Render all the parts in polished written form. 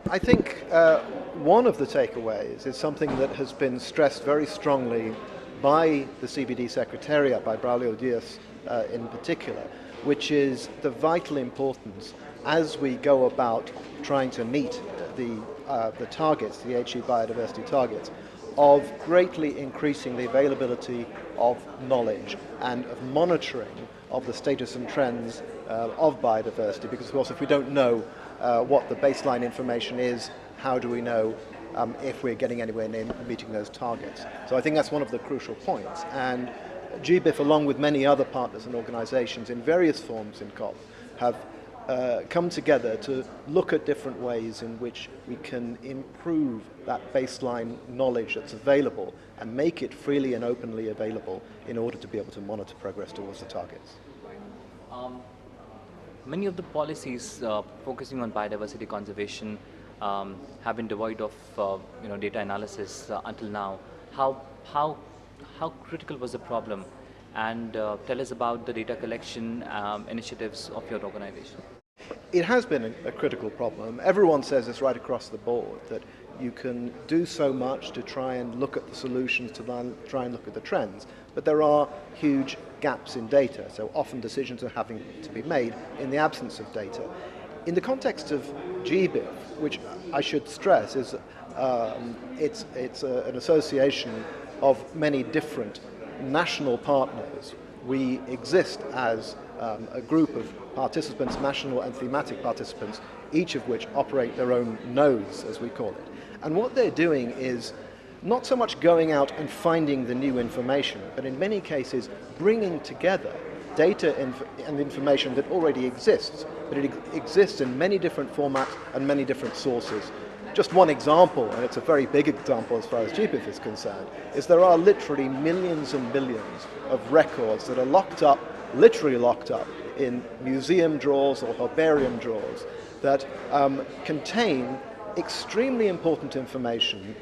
I think one of the takeaways is something that has been stressed very strongly by the CBD Secretariat, by Braulio Diaz in particular, which is the vital importance as we go about trying to meet the targets, the HE biodiversity targets, of greatly increasing the availability of knowledge and of monitoring of the status and trends of biodiversity, because of course if we don't know what the baseline information is, how do we know if we're getting anywhere near meeting those targets? So I think that's one of the crucial points, and GBIF, along with many other partners and organizations in various forms in COP, have come together to look at different ways in which we can improve that baseline knowledge that's available and make it freely and openly available in order to be able to monitor progress towards the targets. Many of the policies focusing on biodiversity conservation have been devoid of data analysis until now. How critical was the problem? And tell us about the data collection initiatives of your organization. It has been a critical problem. Everyone says this right across the board, that you can do so much to try and look at the solutions, to try and look at the trends, but there are huge gaps in data, so often decisions are having to be made in the absence of data. In the context of GBIF, which I should stress is it's an association of many different national partners. We exist as a group of participants, national and thematic participants, each of which operate their own nodes, as we call it. And what they're doing is not so much going out and finding the new information, but in many cases bringing together data and information that already exists, but it exists in many different formats and many different sources. Just one example, and it's a very big example as far as GBIF is concerned, is there are literally millions and billions of records that are locked up, literally locked up, in museum drawers or herbarium drawers that contain extremely important information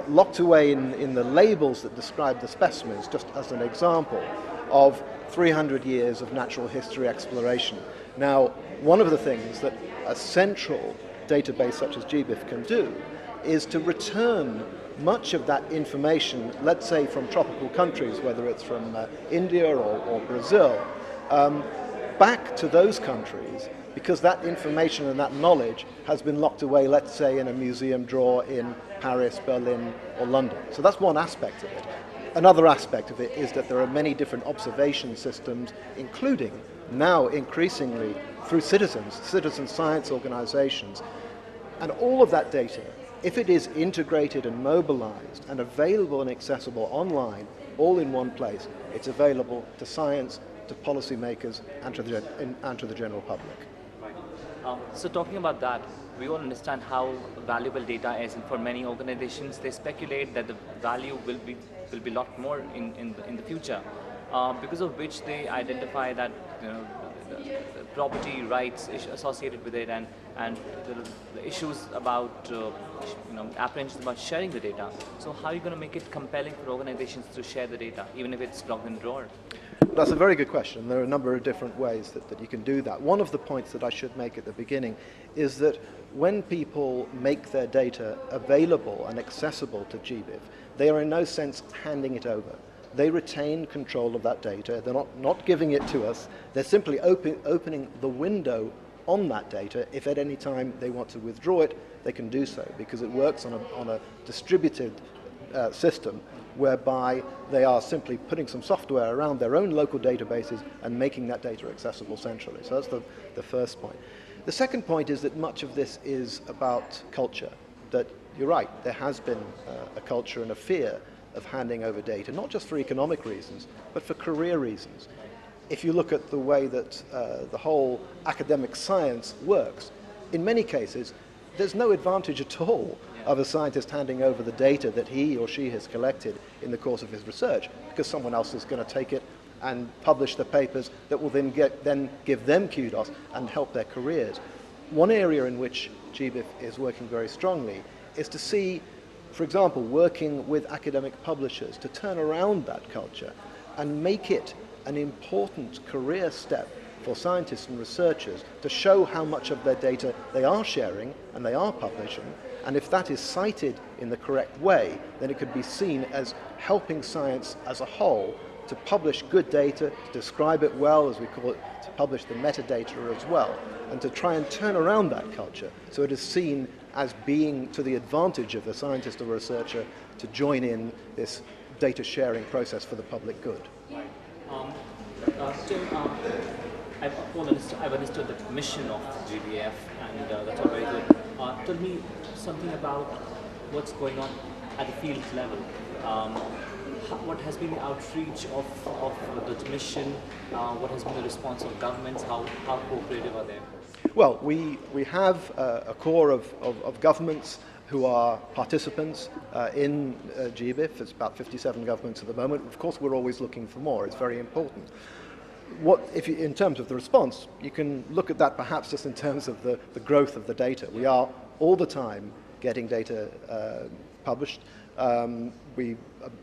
locked away in the labels that describe the specimens, just as an example of 300 years of natural history exploration. Now, one of the things that a central database such as GBIF can do is to return much of that information, let's say from tropical countries, whether it's from India or Brazil, back to those countries, because that information and that knowledge has been locked away, let's say, in a museum drawer in Paris, Berlin, or London. So that's one aspect of it. Another aspect of it is that there are many different observation systems, including now increasingly through citizen science organizations. And all of that data, if it is integrated and mobilized and available and accessible online, all in one place, it's available to science, to policymakers, and to the general public. So talking about that, we all understand how valuable data is, and for many organizations, they speculate that the value will be a lot more in the future, because of which they identify that the property rights associated with it, and the issues about apprehensions about sharing the data. So how are you going to make it compelling for organizations to share the data, even if it's locked in a drawer? That's a very good question. There are a number of different ways that you can do that. One of the points that I should make at the beginning is that when people make their data available and accessible to GBIF, they are in no sense handing it over. They retain control of that data. They're not giving it to us. They're simply opening the window on that data. If at any time they want to withdraw it, they can do so, because it works on a distributed system whereby they are simply putting some software around their own local databases and making that data accessible centrally. So that's the first point. The second point is that much of this is about culture. That you're right, there has been a culture and a fear of handing over data, not just for economic reasons, but for career reasons. If you look at the way that the whole academic science works, in many cases, there's no advantage at all of a scientist handing over the data that he or she has collected in the course of his research, because someone else is going to take it and publish the papers that will then give them kudos and help their careers. One area in which GBIF is working very strongly is to see, for example, working with academic publishers to turn around that culture and make it an important career step for scientists and researchers to show how much of their data they are sharing and they are publishing, and if that is cited in the correct way, then it could be seen as helping science as a whole to publish good data, to describe it well, as we call it, to publish the metadata as well, and to try and turn around that culture so it is seen as being to the advantage of the scientist or researcher to join in this data sharing process for the public good. I've understood the mission of GBIF, and that's all very good. Tell me something about what's going on at the field level. What has been the outreach of the mission? What has been the response of governments? How cooperative are they? Well, we have a core of governments who are participants in GBIF. It's about 57 governments at the moment. Of course, we're always looking for more. It's very important. In terms of the response, you can look at that perhaps just in terms of the growth of the data. We are all the time getting data published. We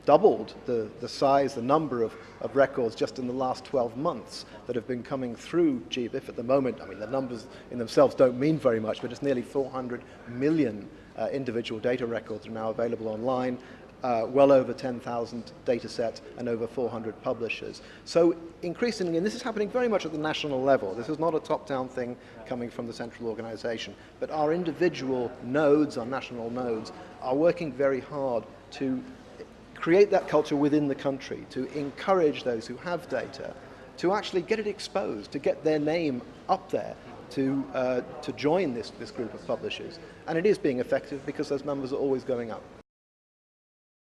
doubled the size, the number of records just in the last 12 months that have been coming through GBIF at the moment. I mean, the numbers in themselves don't mean very much, but it's nearly 400 million individual data records are now available online, well over 10,000 data sets and over 400 publishers. So increasingly, and this is happening very much at the national level, this is not a top-down thing coming from the central organization, but our individual nodes, our national nodes, are working very hard to create that culture within the country, to encourage those who have data to actually get it exposed, to get their name up there, to join this group of publishers. And it is being effective because those numbers are always going up.